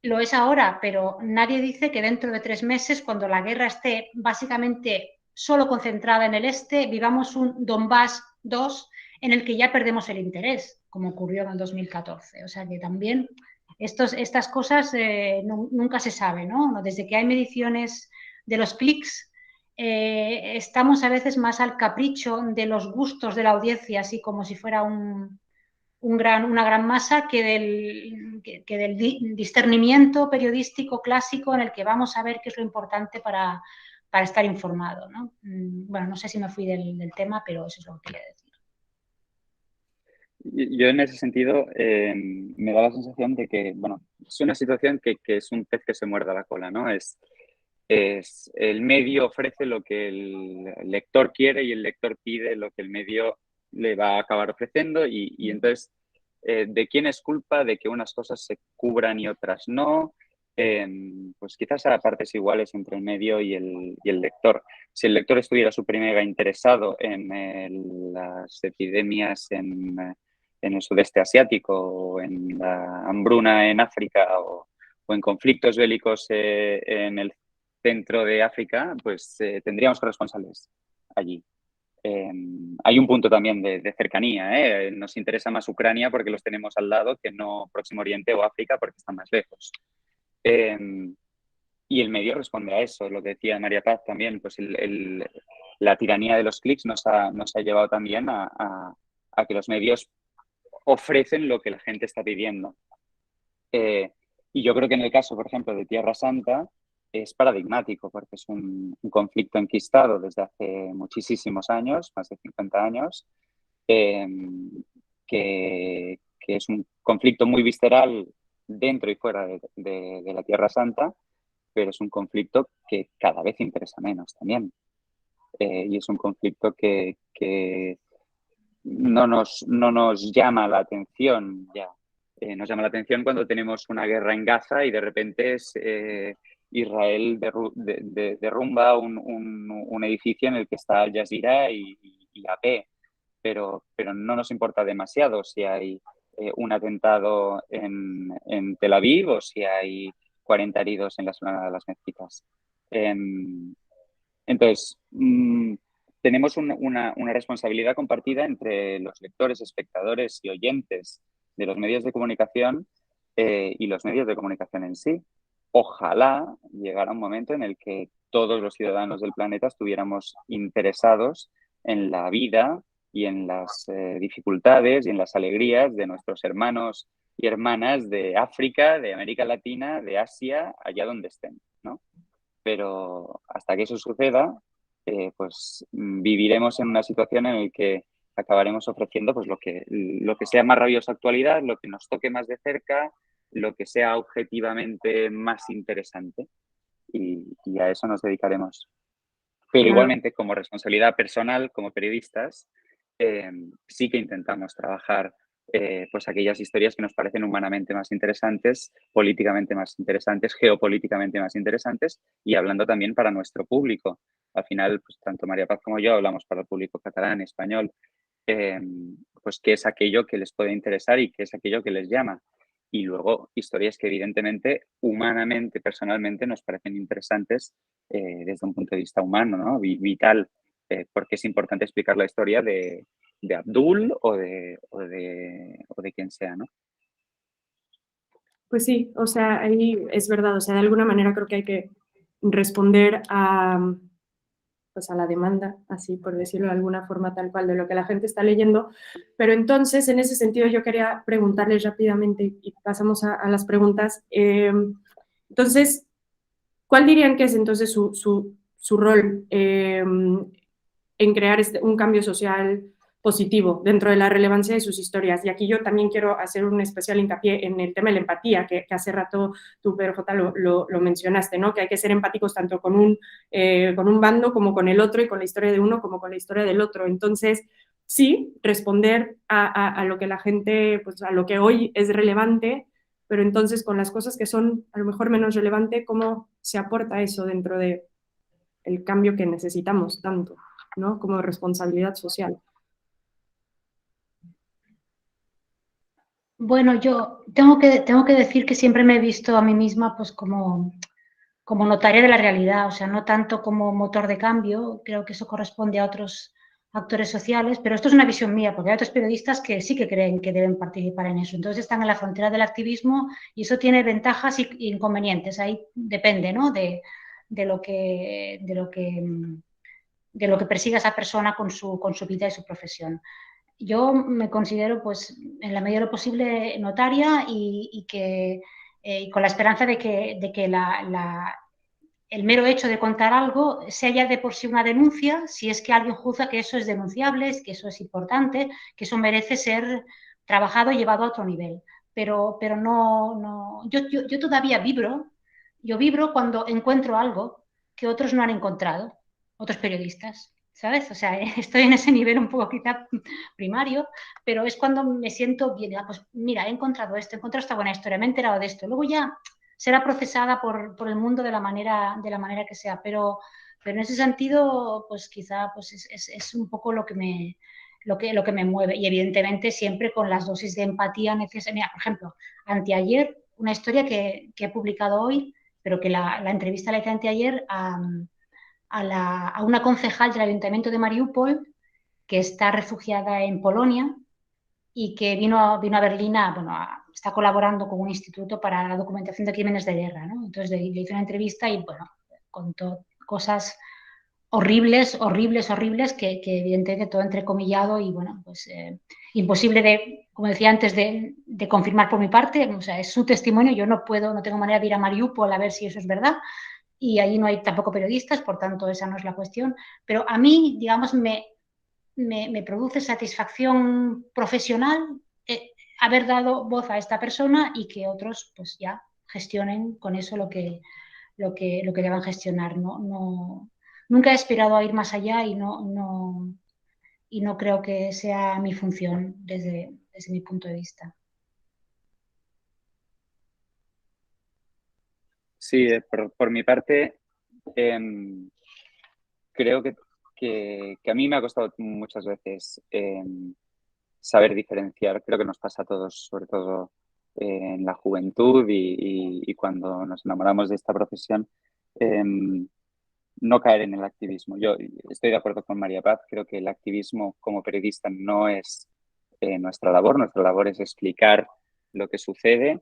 lo es ahora, pero nadie dice que dentro de 3 meses, cuando la guerra esté básicamente solo concentrada en el este, vivamos un Donbass 2 en el que ya perdemos el interés, como ocurrió en el 2014. O sea que también estas cosas nunca se sabe, ¿no? Desde que hay mediciones de los clics, estamos a veces más al capricho de los gustos de la audiencia, así como si fuera una gran masa que del discernimiento periodístico clásico en el que vamos a ver qué es lo importante para estar informado, ¿no? Bueno, no sé si me fui del tema, pero eso es lo que quería decir. Yo en ese sentido me da la sensación de que, bueno, es una situación que es un pez que se muerde la cola, ¿no? Es el medio ofrece lo que el lector quiere y el lector pide lo que el medio le va a acabar ofreciendo y entonces, ¿de quién es culpa de que unas cosas se cubran y otras no? Pues quizás a partes iguales entre el medio y el lector. Si el lector estuviera súper mega interesado en las epidemias en el sudeste asiático o en la hambruna en África o en conflictos bélicos en el centro de África, pues tendríamos corresponsales allí. Hay un punto también de cercanía. Nos interesa más Ucrania porque los tenemos al lado que no Próximo Oriente o África porque están más lejos. Y el medio responde a eso, lo que decía María Paz también, pues la tiranía de los clics nos ha llevado también a que los medios ofrecen lo que la gente está pidiendo. Y yo creo que en el caso, por ejemplo, de Tierra Santa es paradigmático porque es un conflicto enquistado desde hace muchísimos años, más de 50 años, que es un conflicto muy visceral dentro y fuera de la Tierra Santa, pero es un conflicto que cada vez interesa menos también. Y es un conflicto que no nos llama la atención ya. Nos llama la atención cuando tenemos una guerra en Gaza y de repente Israel derrumba un edificio en el que está Al Jazeera y AP, pero no nos importa demasiado si hay un atentado en Tel Aviv o si hay 40 heridos en la zona de las mezquitas. Entonces, tenemos una responsabilidad compartida entre los lectores, espectadores y oyentes de los medios de comunicación y los medios de comunicación en sí. Ojalá llegara un momento en el que todos los ciudadanos del planeta estuviéramos interesados en la vida y en las dificultades y en las alegrías de nuestros hermanos y hermanas de África, de América Latina, de Asia, allá donde estén, ¿no? Pero hasta que eso suceda, pues viviremos en una situación en la que acabaremos ofreciendo pues lo que sea más rabiosa actualidad, lo que nos toque más de cerca, lo que sea objetivamente más interesante, y a eso nos dedicaremos. Pero igualmente, como responsabilidad personal, como periodistas, sí que intentamos trabajar pues aquellas historias que nos parecen humanamente más interesantes, políticamente más interesantes, geopolíticamente más interesantes, y hablando también para nuestro público. Al final, pues tanto María Paz como yo hablamos para el público catalán, español, pues qué es aquello que les puede interesar y qué es aquello que les llama. Y luego historias que evidentemente, humanamente, personalmente, nos parecen interesantes desde un punto de vista humano, ¿no? Vital, porque es importante explicar la historia de Abdul o de quien sea, ¿no? Pues sí, o sea, ahí es verdad, o sea, de alguna manera creo que hay que responder pues a la demanda, así por decirlo de alguna forma tal cual, de lo que la gente está leyendo. Pero entonces, en ese sentido, yo quería preguntarles rápidamente, y pasamos a las preguntas. Entonces, ¿cuál dirían que es entonces su rol en crear un cambio social positivo dentro de la relevancia de sus historias? Y aquí yo también quiero hacer un especial hincapié en el tema de la empatía, que hace rato tú, Pedro J., lo mencionaste, ¿no? Que hay que ser empáticos tanto con un bando como con el otro, y con la historia de uno como con la historia del otro. Entonces, sí, responder a lo que la gente, pues a lo que hoy es relevante, pero entonces con las cosas que son a lo mejor menos relevante, ¿cómo se aporta eso dentro del cambio que necesitamos tanto, ¿no? Como responsabilidad social? Bueno, yo tengo que decir que siempre me he visto a mí misma pues como notaria de la realidad, o sea, no tanto como motor de cambio, creo que eso corresponde a otros actores sociales, pero esto es una visión mía, porque hay otros periodistas que sí que creen que deben participar en eso, entonces están en la frontera del activismo y eso tiene ventajas e inconvenientes, ahí depende, ¿no? de lo que persiga esa persona con su vida y su profesión. Yo me considero, pues, en la medida de lo posible notaria y con la esperanza de que el mero hecho de contar algo sea ya de por sí una denuncia, si es que alguien juzga que eso es denunciable, que eso es importante, que eso merece ser trabajado y llevado a otro nivel. Pero no. Yo todavía vibro, yo vibro cuando encuentro algo que otros no han encontrado, otros periodistas, ¿sabes? O sea, estoy en ese nivel un poco quizá primario, pero es cuando me siento bien, pues mira, he encontrado esta buena historia, me he enterado de esto. Luego ya será procesada por el mundo de la manera que sea, pero en ese sentido, pues quizá pues es un poco lo que me mueve, y evidentemente siempre con las dosis de empatía necesarias. Mira, por ejemplo, anteayer, una historia que he publicado hoy, pero que la entrevista la hice anteayer a una concejal del Ayuntamiento de Mariupol que está refugiada en Polonia y que vino a Berlín está colaborando con un instituto para la documentación de crímenes de guerra, ¿no? Entonces le hice una entrevista y, bueno, contó cosas horribles que evidentemente todo entrecomillado y, bueno, pues imposible de, como decía antes, de confirmar por mi parte. O sea, es su testimonio, yo no tengo manera de ir a Mariupol a ver si eso es verdad, y ahí no hay tampoco periodistas, por tanto esa no es la cuestión, pero a mí, digamos, me produce satisfacción profesional haber dado voz a esta persona y que otros pues ya gestionen con eso lo que deban gestionar. Nunca he esperado a ir más allá y no creo que sea mi función desde mi punto de vista. Sí, por mi parte, creo que a mí me ha costado muchas veces saber diferenciar. Creo que nos pasa a todos, sobre todo en la juventud y cuando nos enamoramos de esta profesión, no caer en el activismo. Yo estoy de acuerdo con María Paz, creo que el activismo como periodista no es nuestra labor es explicar lo que sucede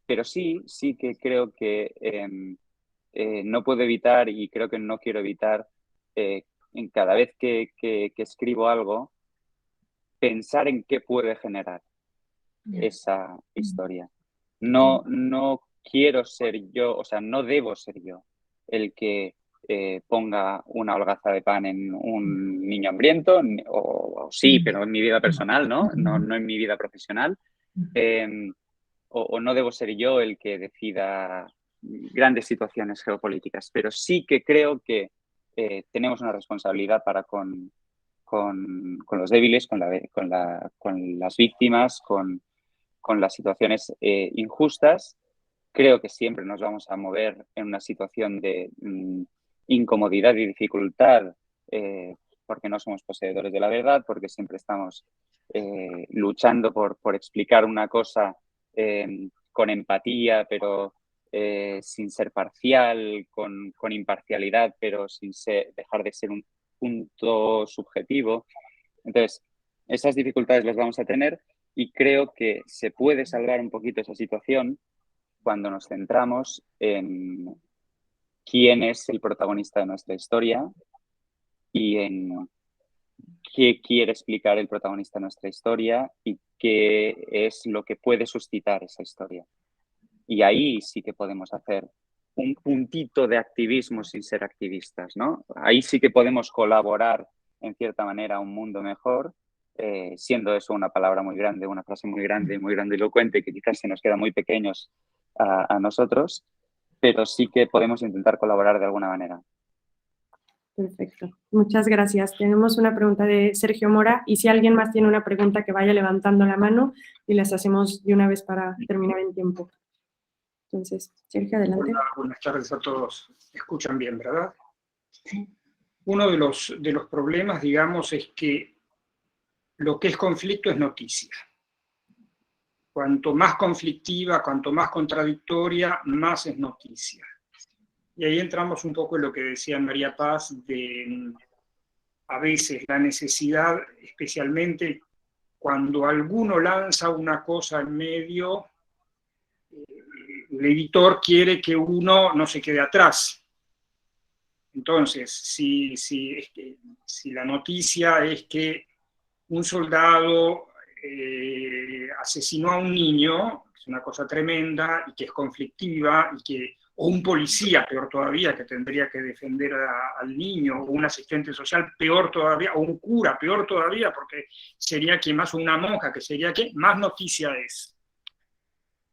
pero sí que creo que no puedo evitar y creo que no quiero evitar en cada vez que escribo algo, pensar en qué puede generar esa historia. No quiero ser yo, o sea, no debo ser yo el que ponga una holgaza de pan en un niño hambriento, o sí, pero en mi vida personal, ¿no? No en mi vida profesional. O no debo ser yo el que decida grandes situaciones geopolíticas, pero sí que creo que tenemos una responsabilidad para con los débiles, con las víctimas, con las situaciones injustas. Creo que siempre nos vamos a mover en una situación de incomodidad y dificultad porque no somos poseedores de la verdad, porque siempre estamos luchando por explicar una cosa con empatía, pero sin ser parcial, con imparcialidad, pero sin dejar de ser un punto subjetivo. Entonces, esas dificultades las vamos a tener y creo que se puede salvar un poquito esa situación cuando nos centramos en quién es el protagonista de nuestra historia y en qué quiere explicar el protagonista de nuestra historia y qué es lo que puede suscitar esa historia. Y ahí sí que podemos hacer un puntito de activismo sin ser activistas, ¿no? Ahí sí que podemos colaborar en cierta manera a un mundo mejor, siendo eso una palabra muy grande, una frase muy grandilocuente, que quizás se nos queda muy pequeños a nosotros, pero sí que podemos intentar colaborar de alguna manera. Perfecto. Muchas gracias. Tenemos una pregunta de Sergio Mora y si alguien más tiene una pregunta que vaya levantando la mano y las hacemos de una vez para terminar en tiempo. Entonces, Sergio, adelante. Hola, buenas tardes a todos. ¿Me escuchan bien, verdad? Sí. Uno de los problemas, digamos, es que lo que es conflicto es noticia. Cuanto más conflictiva, cuanto más contradictoria, más es noticia. Y ahí entramos un poco en lo que decía María Paz de a veces la necesidad, especialmente cuando alguno lanza una cosa en medio, el editor quiere que uno no se quede atrás. Entonces, si la noticia es que un soldado asesinó a un niño, que es una cosa tremenda y que es conflictiva, o un policía, peor todavía, que tendría que defender al niño, o un asistente social, peor todavía, o un cura, peor todavía, porque sería que más una monja, que sería que más noticia es.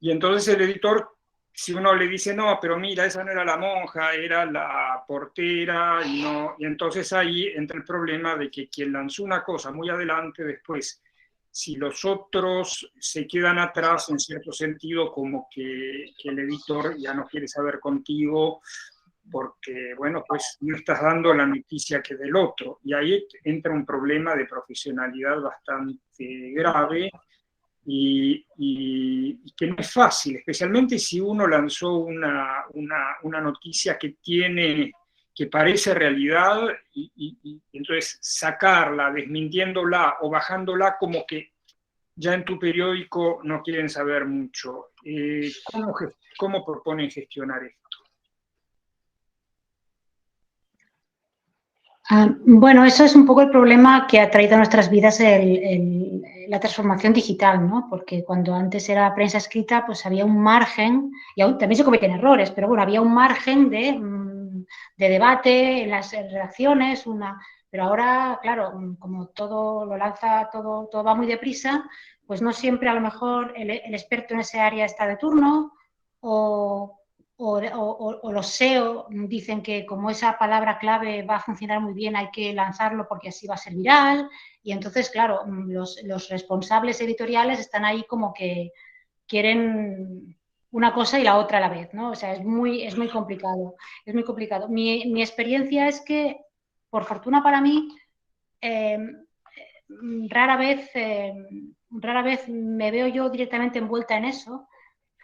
Y entonces el editor, si uno le dice, no, pero mira, esa no era la monja, era la portera, y entonces ahí entra el problema de que quien lanzó una cosa muy adelante, después, si los otros se quedan atrás, en cierto sentido, como que el editor ya no quiere saber contigo, porque, bueno, pues no estás dando la noticia que del otro. Y ahí entra un problema de profesionalidad bastante grave, y que no es fácil, especialmente si uno lanzó una noticia que parece realidad y entonces sacarla, desmintiéndola o bajándola como que ya en tu periódico no quieren saber mucho. ¿Cómo proponen gestionar esto? Bueno, eso es un poco el problema que ha traído a nuestras vidas la transformación digital, ¿no? Porque cuando antes era prensa escrita, pues había un margen, y aún también se cometen errores, pero bueno, había un margen de debate en las redacciones, pero ahora, claro, como todo lo lanza, todo va muy deprisa, pues no siempre a lo mejor el experto en ese área está de turno o los SEO dicen que como esa palabra clave va a funcionar muy bien, hay que lanzarlo porque así va a ser viral. Y entonces, claro, los responsables editoriales están ahí como que quieren una cosa y la otra a la vez, ¿no? O sea, es muy complicado. Es muy complicado. Mi experiencia es que, por fortuna para mí, rara vez me veo yo directamente envuelta en eso,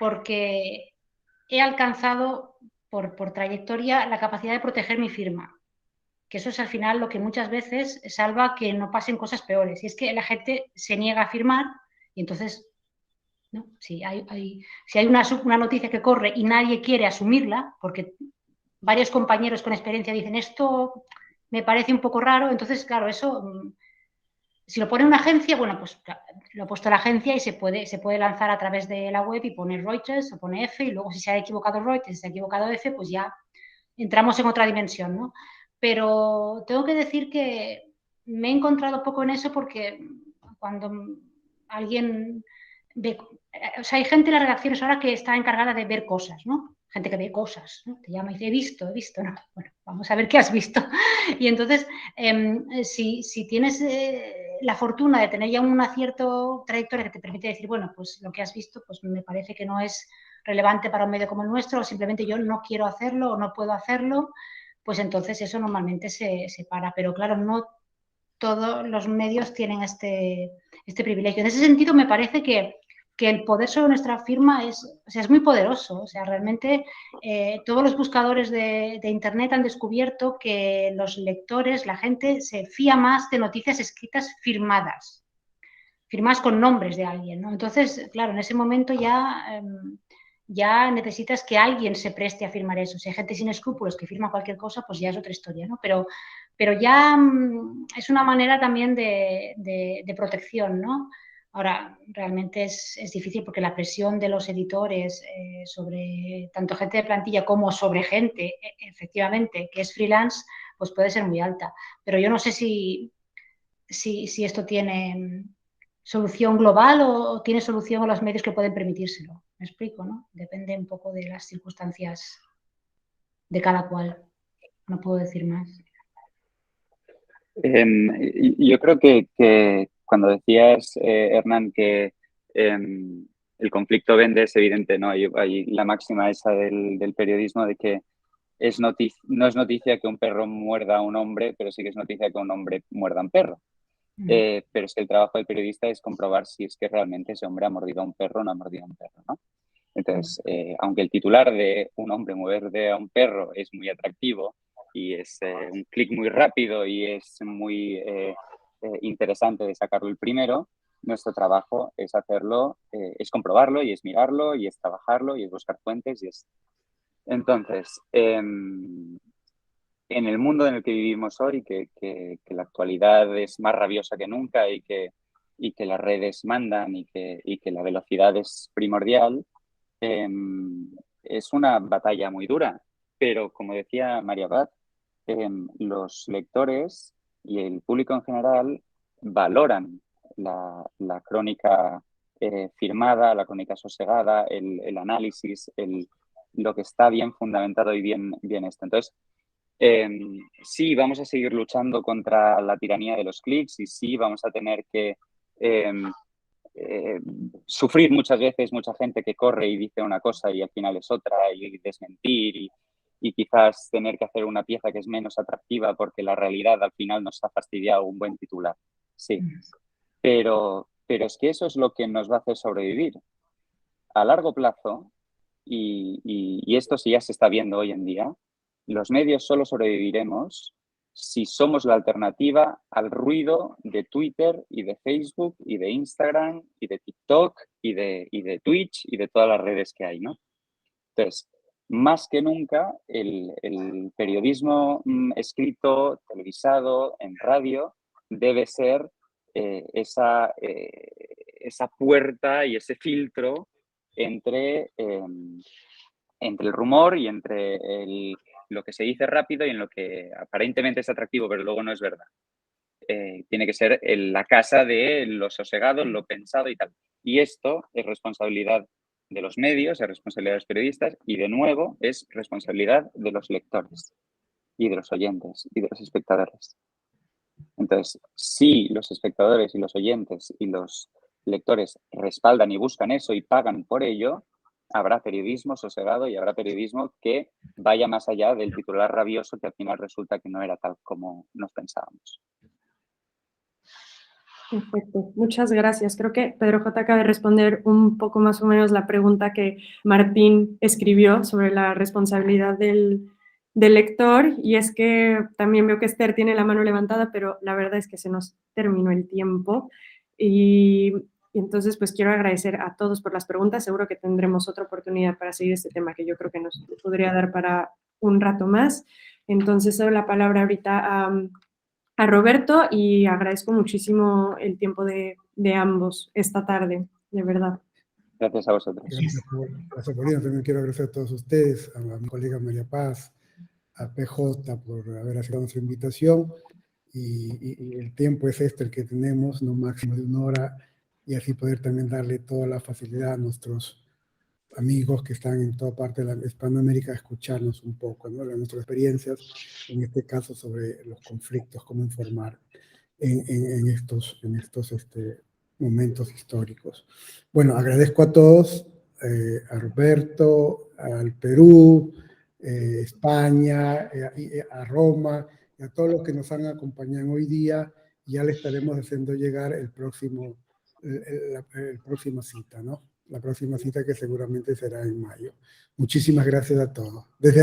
porque he alcanzado por trayectoria, la capacidad de proteger mi firma. Que eso es al final lo que muchas veces salva que no pasen cosas peores. Y es que la gente se niega a firmar y entonces, ¿no? Si hay una noticia que corre y nadie quiere asumirla, porque varios compañeros con experiencia dicen esto me parece un poco raro, entonces, claro, eso, si lo pone una agencia, bueno, pues lo ha puesto la agencia y se puede lanzar a través de la web y poner Reuters o pone F, y luego si se ha equivocado Reuters, si se ha equivocado F, pues ya entramos en otra dimensión, ¿no? Pero tengo que decir que me he encontrado poco en eso porque cuando alguien ve... O sea, hay gente en las redacciones ahora que está encargada de ver cosas, ¿no? Gente que ve cosas, ¿no? Te llama y dice, he visto, ¿no? Bueno, vamos a ver qué has visto. Y entonces, si tienes la fortuna de tener ya una cierta trayectoria que te permite decir, bueno, pues lo que has visto, pues me parece que no es relevante para un medio como el nuestro, o simplemente yo no quiero hacerlo o no puedo hacerlo, pues entonces eso normalmente se para. Pero claro, no todos los medios tienen este privilegio. En ese sentido, me parece que el poder sobre nuestra firma es muy poderoso. O sea, realmente todos los buscadores de Internet han descubierto que los lectores, la gente, se fía más de noticias escritas firmadas con nombres de alguien, ¿no? Entonces, claro, en ese momento ya necesitas que alguien se preste a firmar eso. Si hay gente sin escrúpulos que firma cualquier cosa, pues ya es otra historia, ¿no? Pero ya es una manera también de protección, ¿no? Ahora, realmente es difícil porque la presión de los editores sobre tanto gente de plantilla como sobre gente, efectivamente, que es freelance, pues puede ser muy alta. Pero yo no sé si esto tiene solución global o tiene solución a los medios que pueden permitírselo. Me explico, ¿no? Depende un poco de las circunstancias de cada cual. No puedo decir más. Yo creo que cuando decías, Hernán, que el conflicto vende, es evidente, ¿no? Hay la máxima esa del periodismo de que no es noticia que un perro muerda a un hombre, pero sí que es noticia que un hombre muerda a un perro. Pero es que el trabajo del periodista es comprobar si es que realmente ese hombre ha mordido a un perro o no ha mordido a un perro, ¿no? Entonces, aunque el titular de un hombre muerde a un perro es muy atractivo y es un clic muy rápido y es muy interesante de sacarlo el primero, nuestro trabajo es hacerlo, es comprobarlo y es mirarlo y es trabajarlo y es buscar fuentes y es... Entonces, en el mundo en el que vivimos hoy, que la actualidad es más rabiosa que nunca y que las redes mandan y que la velocidad es primordial, es una batalla muy dura. Pero, como decía María Paz, los lectores y el público en general valoran la crónica firmada, la crónica sosegada, el análisis, lo que está bien fundamentado y bien esto. Entonces, sí, vamos a seguir luchando contra la tiranía de los clics y sí, vamos a tener que sufrir muchas veces mucha gente que corre y dice una cosa y al final es otra y desmentir y quizás tener que hacer una pieza que es menos atractiva porque la realidad al final nos ha fastidiado un buen titular. Sí, pero es que eso es lo que nos va a hacer sobrevivir. A largo plazo, y esto sí ya se está viendo hoy en día, los medios solo sobreviviremos si somos la alternativa al ruido de Twitter y de Facebook y de Instagram y de TikTok y de Twitch y de todas las redes que hay, ¿no? Entonces, más que nunca, el periodismo escrito, televisado, en radio, debe ser esa puerta y ese filtro entre el rumor y entre lo que se dice rápido y en lo que aparentemente es atractivo, pero luego no es verdad. Tiene que ser la casa de lo sosegado, lo pensado y tal. Y esto es responsabilidad de los medios, es responsabilidad de los periodistas y, de nuevo, es responsabilidad de los lectores y de los oyentes y de los espectadores. Entonces, si los espectadores y los oyentes y los lectores respaldan y buscan eso y pagan por ello, habrá periodismo sosegado y habrá periodismo que vaya más allá del titular rabioso que al final resulta que no era tal como nos pensábamos. Perfecto, muchas gracias. Creo que Pedro J. acaba de responder un poco más o menos la pregunta que Martín escribió sobre la responsabilidad del lector, y es que también veo que Esther tiene la mano levantada, pero la verdad es que se nos terminó el tiempo y entonces pues quiero agradecer a todos por las preguntas. Seguro que tendremos otra oportunidad para seguir este tema que yo creo que nos podría dar para un rato más. Entonces doy la palabra ahorita a Roberto y agradezco muchísimo el tiempo de ambos esta tarde, de verdad. Gracias a vosotros. Gracias por la oportunidad. También quiero agradecer a todos ustedes, a mi colega María Paz, a PJ por haber aceptado nuestra invitación. Y el tiempo es el que tenemos, no máximo de 1 hora, y así poder también darle toda la facilidad a nuestros amigos que están en toda parte de la Hispanoamérica a escucharnos un poco, ¿no? Nuestras experiencias, en este caso sobre los conflictos, cómo informar en estos momentos históricos. Bueno, agradezco a todos, a Roberto, al Perú, España, a Roma, y a todos los que nos han acompañado hoy día. Ya le estaremos haciendo llegar el próxima cita, ¿no? La próxima cita que seguramente será en mayo. Muchísimas gracias a todos. Desde